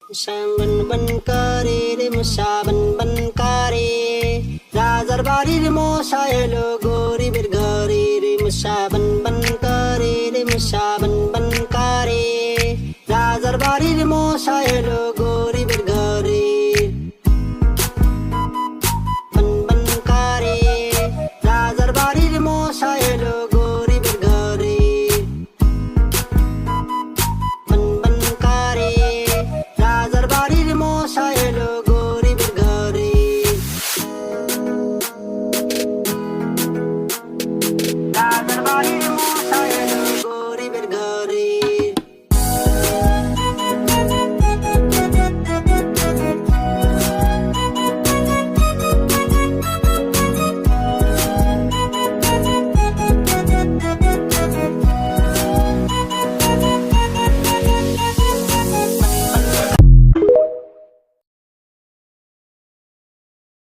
সাবন বন করে রে মশা বন বন করে রাজার বাড়ির মশা এলো গরিবের ঘরে রে মশা বন বন করে রে মশা বন বন করে রাজার বাড়ির মশা এলো